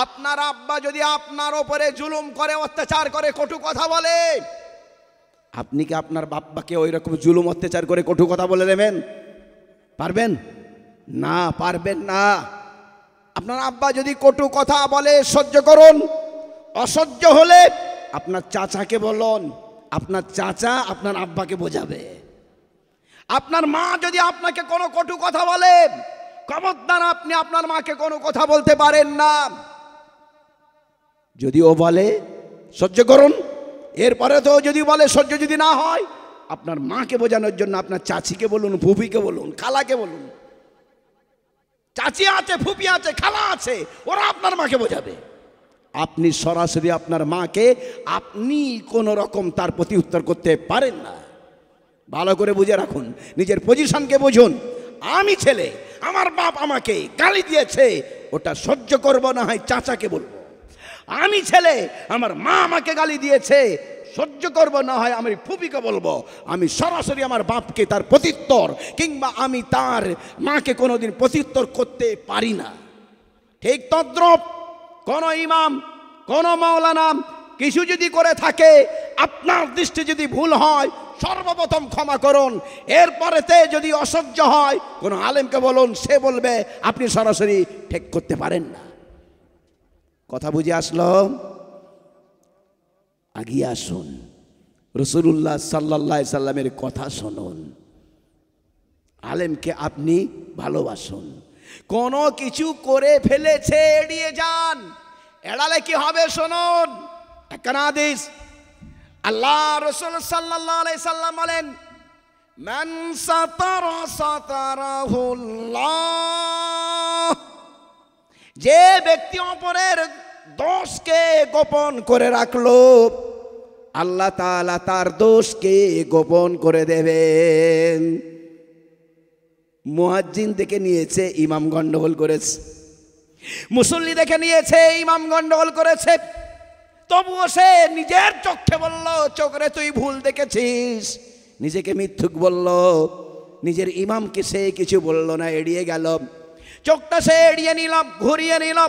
আপনার আব্বা যদি আপনার ওপরে জুলুম করে, অত্যাচার করে, কটু কথা বলে, আপনি কি আপনার বাপ্পাকে ওই রকম জুলুম অত্যাচার করে কটু কথা বলে দেবেন? পারবেন না, পারবেন না। আপনার আব্বা যদি কটু কথা বলে সহ্য করুন, অসহ্য হলে আপনার চাচাকে বলুন, আপনার চাচা আপনার আব্বাকে বোঝাবে। আপনার মা যদি আপনাকে কোনো কটু কথা বলে, খবরদার আপনি আপনার মাকে কোনো কথা বলতে পারেন না। যদি ও বলে সহ্য করুন, এরপরে তো যদি বলে সহ্য যদি না হয়, আপনার মাকে বোঝানোর জন্য আপনার চাচিকে বলুন, ফুপিকে বলুন, খালাকে বলুন। চাচি আছে, ফুপি আছে, খালা আছে, ওরা আপনার মাকে বোঝাবে। আপনি সরাসরি আপনার মাকে আপনি কোনো রকম তার প্রতি উত্তর করতে পারেন না। ভালো করে বুঝে রাখুন, নিজের পজিশনকে বুঝুন। আমি ছেলে, আমার বাপ আমাকে গালি দিয়েছে, ওটা সহ্য করব না হয় চাচাকে বলবো। আমি ছেলে, আমার মা আমাকে গালি দিয়েছে, সহ্য করব না হয় আমি ফুপিকে বলবো। আমি সরাসরি আমার বাপকে তার প্রত্যুত্তর কিংবা আমি তার মাকে কোনোদিন প্রত্যুত্তর করতে পারি না। ঠিক তদ্রূপ কোনো ইমাম, কোনো মাওলানা কিছু যদি করে থাকে, আপনার দৃষ্টি যদি ভুল হয়, সর্বপ্রথম ক্ষমা করুন। এরপরেতে যদি অসহ্য হয়, কোনো আলেমকে বলুন, সে বলবে। আপনি সরাসরি ঠিক করতে পারেন না। কথা বুঝে আসলো? আগিয়ে আসুন, রাসূলুল্লাহ সাল্লাল্লাহু আলাইহি সাল্লামের কথা শুনুন, আলেমকে আপনি ভালোবাসুন। কোনো কিছু করে ফেলেছে এড়িয়ে যান, এড়ালে কি হবে শুনুন। একটা হাদিস, আল্লাহ রাসূল সাল্লাল্লাহু আলাইহি সাল্লাম বলেন, মান সাতারা সাতারাহুল্লাহ, যে ব্যক্তি অপরের দোষকে গোপন করে রাখলো, আল্লাহ তাআলা তার দোষকে গোপন করে দেবেন। মুয়াজ্জিন দেখে নিয়েছে, ইমাম গন্ডগোল করেছে। মুসল্লি দেখে নিয়েছে, ইমাম গন্ডগোল করেছে। তবুও সে নিজের চোখে বলল, চোখরে তুই ভুল দেখেছিস। নিজেকে মিথ্যুক বলল, নিজের ইমামকে সে কিছু বলল না, এড়িয়ে গেল। চোখটা সে এড়িয়ে নিল, ঘুরিয়ে নিল।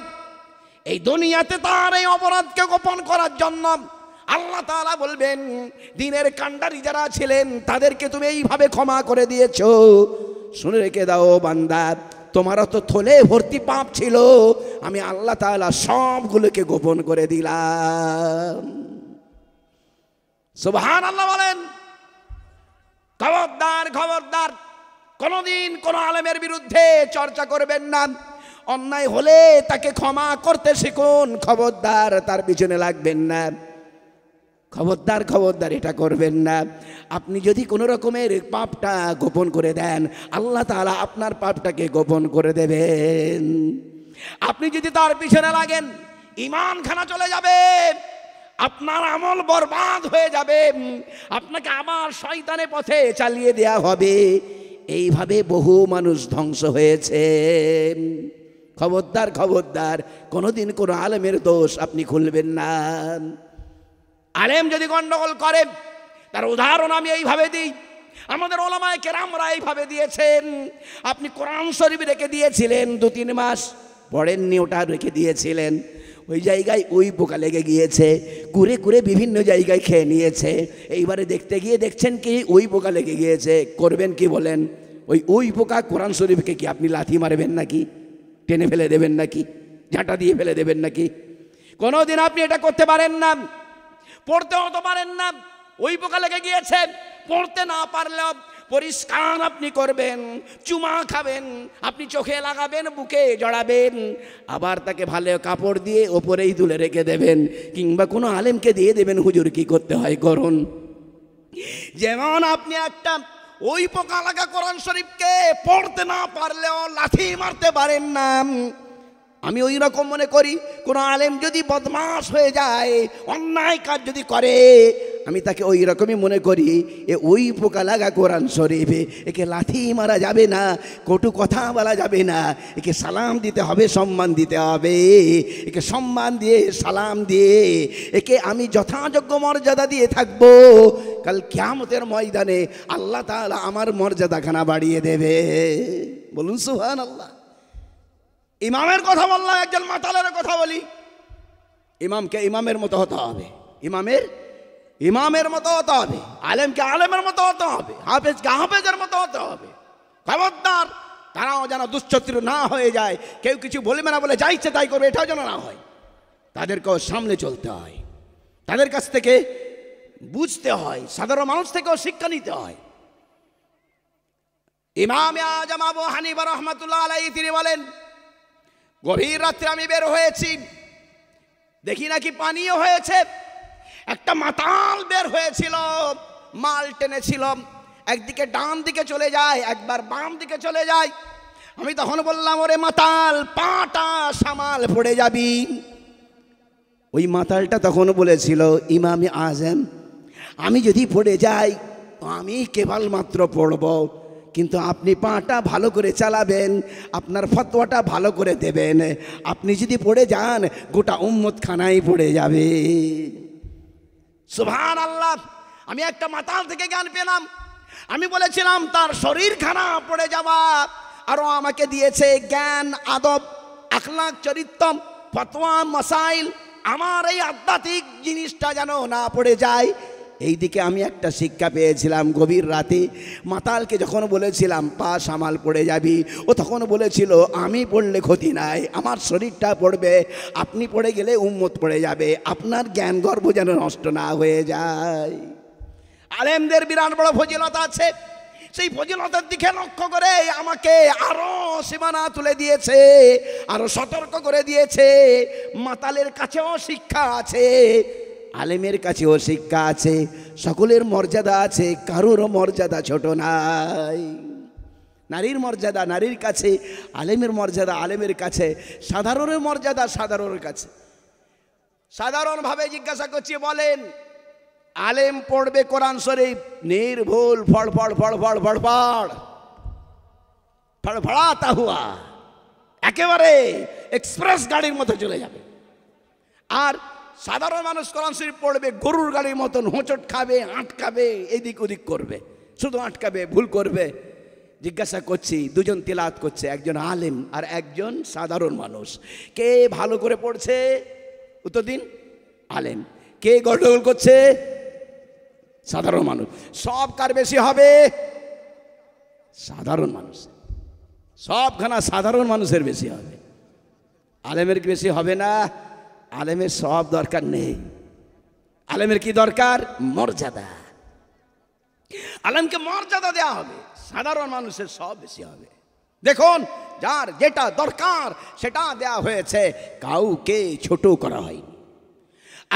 এই দুনিয়াতে তার এই অপরাধকে গোপন করার জন্য আল্লাহ তাআলা বলবেন, দিনের কাণ্ডারি যারা ছিলেন তাদেরকে তুমি এইভাবে ক্ষমা করে দিয়েছো। শুনে রেখে দাও বান্দা, তোমারও তো থলে ভর্তি পাপ ছিল, আমি আল্লাহ তাআলা সবগুলোকে গোপন করে দিলাম। সুবহানাল্লাহ বলেন। খবরদার, খবরদার, কোনদিন কোন আলেমের বিরুদ্ধে চর্চা করবেন না। অন্যায় হলে তাকে ক্ষমা করতে শিখুন, খবরদার তার পিছনে লাগবেন না। খবরদার, খবরদার এটা করবেন না। আপনি যদি কোনো রকমের পাপটা গোপন করে দেন, আল্লাহ তাআলা আপনার পাপটাকে গোপন করে দেবেন। আপনি যদি তার পিছনে লাগেন, ঈমান খানা চলে যাবে, আপনার আমল বরবাদ হয়ে যাবে, আপনাকে আবার শয়তানের পথে চালিয়ে দেয়া হবে। এইভাবে বহু মানুষ ধ্বংস হয়েছে। খবরদার, খবরদার, কোনোদিন কোনো আলেমের দোষ আপনি খুলবেন না। আলেম যদি গন্ডগোল করে, তার উদাহরণ আমি এইভাবে দিই। আমাদের ওলামায়ে কেরামরা এইভাবে দিয়েছেন। আপনি কোরআন শরীফ রেখে দিয়েছিলেন 2-3 মাস, পড়েননি, ওটা রেখে দিয়েছিলেন। ওই জায়গায় ওই পোকা লেগে গিয়েছে, কুরে কুরে বিভিন্ন জায়গায় খেয়ে নিয়েছে। এইবারে দেখতে গিয়ে দেখছেন কি ওই পোকা লেগে গিয়েছে, করবেন কি বলেন? ওই পোকা কোরআন শরীফকে কি আপনি লাথি মারবেন নাকি? টেনে ফেলে দেবেন নাকি? ঝাঁটা দিয়ে ফেলে দেবেন নাকি? কোনোদিন আপনি এটা করতে পারেন না, পড়তেও তো পারেন না। ওই পোকা লেগে গিয়েছে, পড়তে না পারলেও পরিষ্কার আপনি করবেন, চুমা খাবেন, আপনি চোখে লাগাবেন, বুকে জড়াবেন, আবার তাকে ভালো কাপড় দিয়ে ওপরেই তুলে রেখে দেবেন, কিংবা কোনো আলেমকে দিয়ে দেবেন, হুজুর কি করতে হয় করুন। যেমন আপনি একটা ওই পোকা লাগা কোরআন শরীফকে পড়তে না পারলেও লাথি মারতে পারেন না। আমি ওই রকম মনে করি, কোনো আলেম যদি বদমাশ হয়ে যায়, অন্যায় কাজ যদি করে, আমি তাকে ওই রকমই মনে করি। ওই পোকা লাগা কোরআন শরীফে একে লাথি মারা যাবে না, কটু কথা বলা যাবে না, একে সালাম দিতে হবে, সম্মান দিতে হবে। একে সম্মান দিয়ে, সালাম দিয়ে, একে আমি যথাযোগ্য মর্যাদা দিয়ে থাকবো। কাল কিয়ামতের ময়দানে আল্লাহ তাআলা আমার মর্যাদাখানা বাড়িয়ে দেবে। বলুন সুবহানাল্লাহ। ইমামের কথা বললাম, একজন মাতালের কথা বলি। ইমামকে ইমামের মতো হতে হবে, ইমামের মতো হতে হবে, আলেমকে আলেমের মতো হতে হবে, হাফেজকে হাফেজের মতো হতে হবে। খবরদার তারাও যেন দুশ্চরিত্র না হয়ে যায়, কেউ কিছু বলবে না বলে যা ইচ্ছে তাই করবে, এটাও যেন না হয়। তাদেরকেও সামনে চলতে হয়, তাদের কাছ থেকে বুঝতে হয়, সাধারণ মানুষ থেকেও শিক্ষা নিতে হয়। ইমাম আজম আবু হানিফা রাহমাতুল্লাহ আলাইহি তিনি বলেন, গভীর রাত্রে আমি বের হয়েছি, দেখি নাকি পানিও হয়েছে। একটা মাতাল বের হয়েছিল, মাল টেনেছিল, একদিকে ডান দিকে চলে যায়, একবার বাম দিকে চলে যায়। আমি তখন বললাম, ওরে মাতাল, পাটা সামাল পড়ে যাবি। ওই মাতালটা তখন বলেছিল, ইমামে আজম, আমি যদি পড়ে যাই আমি কেবলমাত্র পড়ব, কিন্তু আপনি পাটা ভালো করে চালাবেন, আপনার ফতোয়াটা ভালো করে দেবেন। আপনি যদি পড়ে যান গোটা উম্মত খানায় পড়ে যাবে। সুবহানাল্লাহ। আমি একটা মাতাল থেকে জ্ঞান পেলাম। আমি বলেছিলাম তার শরীর খানা পড়ে যাওয়া, আরও আমাকে দিয়েছে জ্ঞান, আদব, আখলাক, চরিত্র, ফতোয়া, মাসাইল। আমার এই আধ্যাত্মিক জিনিসটা যেন না পড়ে যায়, এই দিকে আমি একটা শিক্ষা পেয়েছিলাম। গভীর রাতে মাতালকে যখন বলেছিলাম পা সামাল পড়ে যাবি, ও তখন বলেছিল, আমি পড়লে ক্ষতি নাই, আমার শরীরটা পড়বে, আপনি পড়ে গেলে উম্মত পড়ে যাবে, আপনার জ্ঞান গর্ব যেন নষ্ট না হয়ে যায়। আলেমদের বিরাট বড় ফজিলত আছে, সেই ফজিলতের দিকে লক্ষ্য করে আমাকে আরো সীমানা তুলে দিয়েছে, আরো সতর্ক করে দিয়েছে। মাতালের কাছেও শিক্ষা আছে, আলেমের কাছেও শিক্ষা আছে, সকলের মর্যাদা আছে, কারোর মর্যাদা ছোট নাই। নারীর মর্যাদা নারীর কাছে, আলেমের মর্যাদা আলেমের কাছে, সাধারণের মর্যাদা সাধারণের কাছে। সাধারণভাবে জিজ্ঞাসা করছি, বলেন আলেম পড়বে কোরআন শরীফ নির্ভুল, ফড় ফড় ফড় ফড় ফড় ফড় ফড়ফড়াতা হুয়া, একেবারে এক্সপ্রেস গাড়ির মতো চলে যাবে। আর সাধারণ মানুষ কোরআন শরীফ পড়বে গরুর গাড়ির মতন, হোঁচট খাবে, আটকাবে, এদিক ওদিক করবে, শুধু আটকাবে, ভুল করবে। জিজ্ঞাসা করছি, দুজন তিলাওয়াত করছে, একজন আলেম আর একজন সাধারণ মানুষ, কে ভালো করে পড়ছে? উত্তর দিন। আলেম। কে গন্ডগোল করছে? সাধারণ মানুষ। সব কার বেশি হবে? সাধারণ মানুষ। সবখানা সাধারণ মানুষের বেশি হবে, আলেমের কি বেশি হবে না? আলেমের সব দরকার নেই। আলেমের কি দরকার? মর্যাদা। আলেমকে মর্যাদা দেওয়া হবে, সাধারণ মানুষের সব বেশি হবে। দেখুন, যার যেটা দরকার সেটা দেওয়া হয়েছে, কাউকে ছোট করা হয়নি।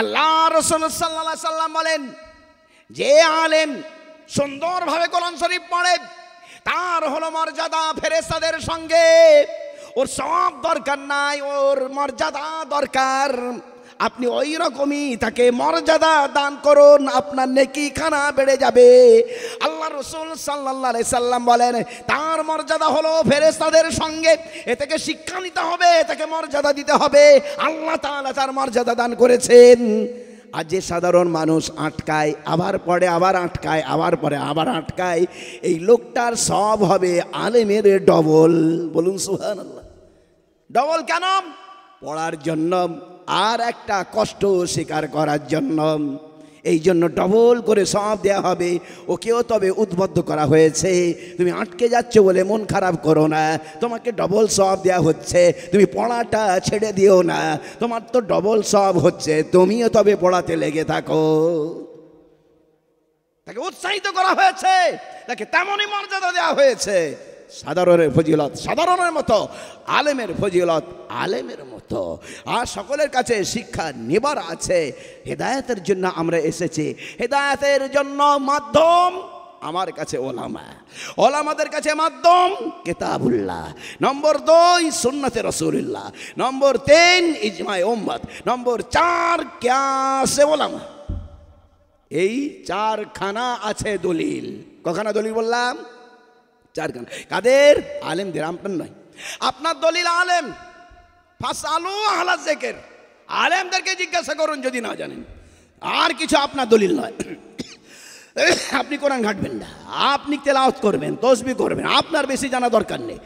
আল্লাহ রাসূল সাল্লাল্লাহু আলাইহি সাল্লাম বলেন, যে আলেম সুন্দরভাবে কোরআন শরীফ পড়ে তার হলো মর্যাদা ফেরেশতাদের সঙ্গে। ওর সব দরকার নাই, ওর মর্যাদা দরকার। আপনি ওই রকমই তাকে মর্যাদা দান করুন, আপনার নেকি খানা বেড়ে যাবে। আল্লাহ রাসূল সাল্লাল্লাহু আলাইহি সাল্লাম বলেন, তার মর্যাদা হলো ফেরেশতাদের সঙ্গে। এ থেকে শিক্ষা নিতে হবে, তাকে মর্যাদা দিতে হবে। আল্লাহ তাআলা তার মর্যাদা দান করেছেন। আর যে সাধারণ মানুষ আটকায়, আবার পড়ে, আবার আটকায়, আবার পরে আবার আটকায়, এই লোকটার সব হবে আলেমের ডবল। বলুন সুবহানাল্লাহ। ডবল কেন? পড়ার জন্য আর একটা কষ্ট স্বীকার করার জন্য। এই জন্য ডবল করে সব দেয়া হবে। ওকেও তবে উদ্বুদ্ধ করা হয়েছে, তুমি আটকে যাচ্ছ বলে মন খারাপ করো না, তোমাকে ডবল সব দেয়া হচ্ছে, তুমি পড়াটা ছেড়ে দিও না, তোমার তো ডবল সব হচ্ছে, তুমিও তবে পড়াতে লেগে থাকো। তাকে উৎসাহিত করা হয়েছে, তাকে তেমনই মর্যাদা দেওয়া হয়েছে। সাধারণের ফজিলত সাধারণের মতো, আলেমের ফজিলত আলেমের মতো। আর সকলের কাছে শিক্ষা নেবার আছে। হেদায়েতের জন্য আমরা এসেছি, হেদায়েতের জন্য মাধ্যম আমার কাছে ওলামা, ওলামাদের কাছে মাধ্যম কিতাবুল্লাহ। নম্বর 2 সুন্নতে রাসূলুল্লাহ। নম্বর 3 ইজমায়ে উম্মত। নম্বর 4 কিয়াসে ওলামা। এই 4খানা আছে দলিল। কখানা দলিল বললাম? 4খানা। কাদের? আলেমদের, আপনার নয়। আপনার দলিল আলেম। ফাসআলু আহলা যিকর, আলেমদেরকে জিজ্ঞাসা করুন যদি না জানেন। আর কিছু আপনার দলিল নয়। আপনি কোরআন ঘাটবেন না, আপনি তেলাওয়াত করবেন, তাসবিহ করবেন, আপনার বেশি জানা দরকার নেই।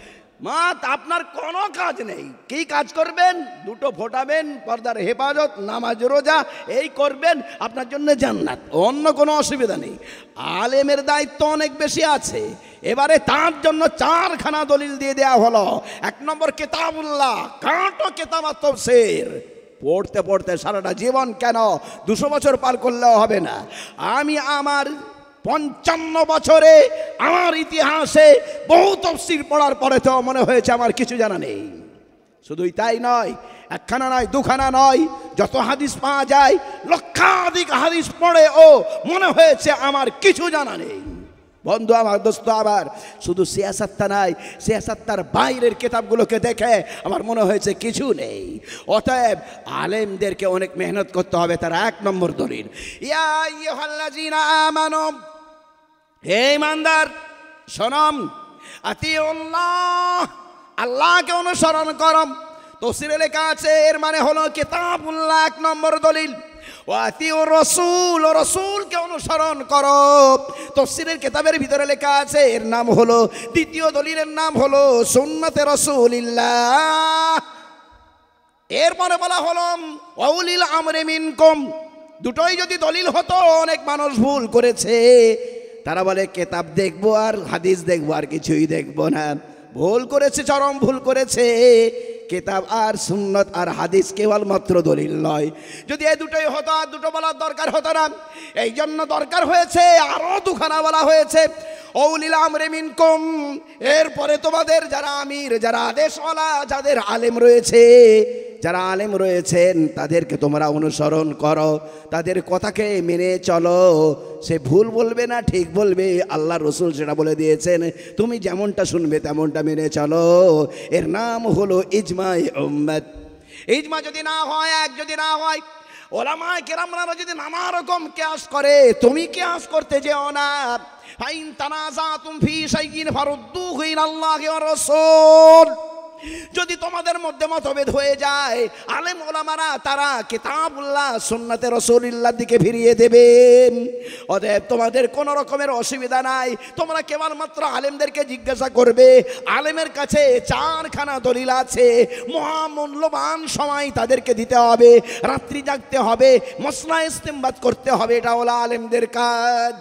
মা আপনার কোনো কাজ নেই, কি কাজ করবেন? দুটো ফোটাবেন, পর্দার হেফাজত, নামাজ রোজা এই করবেন, আপনার জন্য জান্নাত, অন্য কোনো অসুবিধা নেই। আলেমের দায়িত্ব অনেক বেশি আছে। এবারে তার জন্য 4খানা দলিল দিয়ে দেওয়া হলো। 1 নম্বর কিতাবুল্লাহ, কাটো কিতাব তাফসীর, পড়তে পড়তে সারাটা জীবন কেন 200 বছর পার করলেও হবে না। আমি আমার 55 বছরে আমার ইতিহাসে বহু তাফসীর পড়ার পরে তো মনে হয়েছে আমার কিছু জানা নেই। শুধুই তাই নয়, 1খানা নয়, 2খানা নয়, যত হাদিস পাওয়া যায় লক্ষাধিক হাদিস পড়ে ও মনে হয়েছে আমার কিছু জানা নেই। বন্ধু আমার, দোস্ত আমার, শুধু সিয়াসাতটা নাই, সিয়াসাতটার বাইরের কিতাবগুলোকে দেখে আমার মনে হয়েছে কিছু নেই। অতএব আলেমদেরকে অনেক মেহনত করতে হবে। তার 1 নম্বর দলিল, ইয়া আইয়ুহাল্লাযীনা আমানু, হে ঈমানদার শোনম, আতিউল্লাহ, আল্লাহকে অনুসরণ করম। তাফসীরে লেখা আছে এর মানে হলো কিতাবুল্লাহ 1 নম্বর দলিল, ওয়াতিউর রাসূল, রাসূলকে অনুসরণ করো। তাফসীরের কিতাবের ভিতরে লেখা আছে এর নাম হলো, দ্বিতীয় দলিলের নাম হলো সুন্নতে রাসূলিল্লাহ। এরপরে বলা হলো ওয়াউলিল আমরি মিনকুম। দুটোই যদি দলিল হতো, অনেক মানুষ ভুল করেছে, তারা বলে কিতাব দেখবো আর হাদিস দেখবো, আর কিছুই দেখবো না। ভুল করেছে, চরম ভুল করেছে। কিতাব আর সুন্নত আর হাদিস কেবলমাত্র দলিল নয়। যদি এই দুটোই হতো আর দুটো বলার দরকার হতো না। এই জন্য দরকার হয়েছে আরও 2খানা বলা হয়েছে, ওয়াউলিল আমরি মিনকুম। এরপরে তোমাদের যারা আমির, যারা আদেশওয়ালা, যাদের আলেম রয়েছে, যারা আলেম রয়েছেন তাদেরকে তোমরা অনুসরণ করো, তাদের কথাকে মেনে চলো। সে ভুল বলবে না, ঠিক বলবে, আল্লাহ রসুল সেটা বলে দিয়েছেন। তুমি যেমনটা শুনবে তেমনটা মেনে চলো। এর নাম হলো ইজমায়ে উম্মত। ইজমা যদি না হয়, এক যদি না হয়, ওলামায়ে কেরামরা যদি নানা রকম কিয়াস করে, তুমি কিয়াস করতে যেও না। ফাইন তানাজাতুম ফি শাইইন ফারুদ্দুহু ইলাল্লাহি ওয়া রাসূল। যদি তোমাদের মধ্যে মতভেদ হয়ে যায়, আলেম ওলামারা তারা কিতাবুল্লাহ সুন্নতে রাসূলুল্লাহর দিকে ফিরিয়ে দেবেন। অতএব তোমাদের কোনো রকমের অসুবিধা নাই, তোমরা কেবলমাত্র আলেমদেরকে জিজ্ঞাসা করবে। আলেমের কাছে 4খানা দলিল আছে, মহামূল্যবান সময় তাদেরকে দিতে হবে, রাত্রি জাগতে হবে, মসলা ইস্তেমবাদ করতে হবে, এটা হলো আলেমদের কাজ।